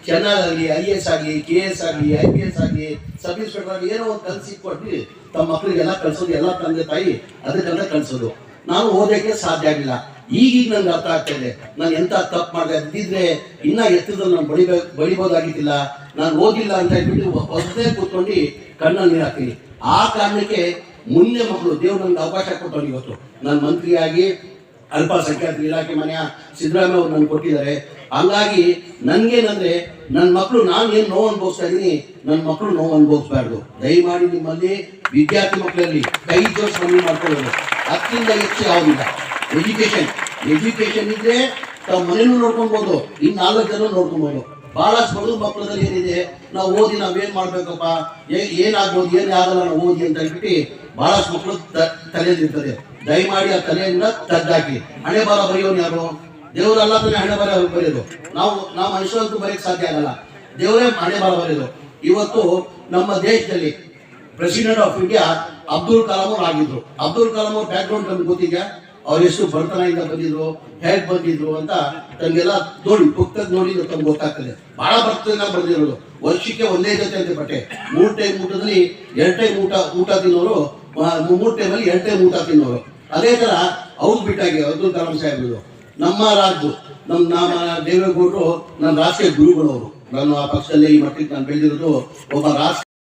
ಚೆನ್ನಾಗಲಿ IAS ಆಗಲಿ KS ಆಗಲಿ IPS ಆಗಲಿ ಸಬ್ ಇನ್ಸ್ಪೆಕ್ಟರ್ ಆಗಲಿ ಏನೋ ಒಂದು ಕಲಿಸಿ ಕೊಟ್ಟು ತಮ್ಮ ಮಕ್ಕಳಿಗೆಲ್ಲ ಕಲಿಸೋದು, ಎಲ್ಲ ತಂದೆ ತಾಯಿ ಅದಕ್ಕೆಲ್ಲ ಕಲಿಸೋದು. ನಾನು ಓದೋಕ್ಕೆ ಸಾಧ್ಯ ಆಗಿಲ್ಲ. ಈಗೀಗ ನಂಗೆ ಅರ್ಥ ಆಗ್ತಾ ಇದೆ ನಾನು ಎಂತ ತಪ್ಪು ಮಾಡಿದೆ. ಅದಿದ್ರೆ ಇನ್ನೂ ಎತ್ತರದಲ್ಲಿ ನಾನು ಬಳಿಬೋದಾಗಿದ್ದಿಲ್ಲ. ನಾನು ಓದಿಲ್ಲ ಅಂತ ಹೇಳ್ಬಿಟ್ಟು ಹೊಸದೇ ಕೂತ್ಕೊಂಡು ಕಣ್ಣಲ್ಲಿ ನೀರು ಹಾಕ್ತೀನಿ. ಆ ಕಾರಣಕ್ಕೆ ಮುಂದೆ ಮಕ್ಕಳು ದೇವ್ರು ನನಗೆ ಅವಕಾಶ ಕೊಟ್ಟವನು. ಇವತ್ತು ನಾನು ಮಂತ್ರಿಯಾಗಿ ಅಲ್ಪಸಂಖ್ಯಾತರ ಇಲಾಖೆ ಮನೆಯ ಸಿದ್ದರಾಮಯ್ಯ ಅವ್ರು ನನಗೆ ಕೊಟ್ಟಿದ್ದಾರೆ. ಹಂಗಾಗಿ ನನಗೇನಂದ್ರೆ ನನ್ನ ಮಕ್ಕಳು, ನಾನು ಏನು ನೋವು ಅನುಭವಿಸ್ತಾ ಇದ್ದೀನಿ, ನನ್ನ ಮಕ್ಕಳು ನೋವು ಅನುಭವಿಸ್ಬಾರ್ದು. ದಯಮಾಡಿ ನಿಮ್ಮಲ್ಲಿ ವಿದ್ಯಾರ್ಥಿ ಮಕ್ಕಳಲ್ಲಿ ಕೈ ಜೋಡಿಸಿ ಮನವಿ ಮಾಡ್ಕೊಳ್ಳೋದು. ಅದಕ್ಕಿಂತ ಹೆಚ್ಚು ಯಾವುದಿಲ್ಲ. ಎಜುಕೇಶನ್ ಇದ್ರೆ ತಾವು ಮನೇನೂ ನೋಡ್ಕೊಬೋದು, ಇನ್ನು 4 ಜನ ನೋಡ್ಕೊಬೋದು. ಬಹಳಷ್ಟು ಬಡವ್ರ ಮಕ್ಕಳದಲ್ಲಿ ಏನಿದೆ, ನಾವು ಓದಿ ನಾವೇನ್ ಮಾಡ್ಬೇಕಪ್ಪ, ಏನಾಗ್ಬೋದು, ಏನಾಗಲ್ಲ ನಾವು ಓದಿ ಅಂತ ಹೇಳ್ಬಿಟ್ಟು ಬಹಳಷ್ಟು ಮಕ್ಕಳು ತಲೆಯಲ್ಲಿರ್ತದೆ. ದಯಮಾಡಿ ಆ ತಲೆಯಿಂದ ತಗ್ಗಾಕಿ. ಹಣೆ ಬಾರ ಬರೆಯೋನು ಯಾರು? ದೇವರಲ್ಲ ತಾನೇ ಹಣೆ ಬಾರ ಬರೆಯೋದು. ನಾವು ಮನುಷ್ಯರಂತೂ ಬರೆಯಕ್ಕೆ ಸಾಧ್ಯ ಆಗಲ್ಲ, ದೇವರೇ ಹಣೆ ಬಾರ ಬರೆಯೋದು. ಇವತ್ತು ನಮ್ಮ ದೇಶದಲ್ಲಿ president of India Abdul Kalam ಅವ್ರು ಆಗಿದ್ರು. ಅಬ್ದುಲ್ ಕಲಾಂ ಅವ್ರ ಬ್ಯಾಕ್ ಗ್ರೌಂಡ್ ನಮ್ಗೆ ಗೊತ್ತಿದ್ಯಾ? ಅವ್ರು ಎಷ್ಟು ಬಡತನದಿಂದ ಬಂದಿದ್ರು, ಹೇಗೆ ಬಂದಿದ್ರು ಅಂತ ತಮಗೆಲ್ಲ ನೋಡಿ, ಪುಸ್ತಕ ನೋಡಿ ತಮ್ಗೆ ಗೊತ್ತಾಗ್ತದೆ. ಬಹಳ ಬಡತನ ಬಂದಿರೋದು. ವರ್ಷಕ್ಕೆ ಒಂದೇ ಜೊತೆ ಅಂತ ಬಟ್ಟೆ, 3 ಟೈಮ್ ಊಟದಲ್ಲಿ 2 ಟೈಮ್ ಊಟ ತಿನ್ನೋರು, 3 ಟೈಮಲ್ಲಿ 2 ಟೈಮ್ ಊಟ ತಿನ್ನೋರು. ಅದೇ ತರ ಅವ್ರು ಬಿಟ್ಟಾಗಿ ಅಬ್ದುಲ್ ಕಲಾಂ ಸಾಹೇಬ್ರು ನಮ್ಮ ರಾಜ್ಯ, ನಮ್ಮ ದೇವೇಗೌಡರು ನನ್ನ ರಾಷ್ಟ್ರೀಯ ಗುರುಗಳವರು. ನಾನು ಆ ಪಕ್ಷದಲ್ಲಿ ಈ ಮಟ್ಟಿಗೆ ನಾನು ಬೆಳೆದಿರೋದು ಒಬ್ಬ ರಾಷ್ಟ್ರೀಯ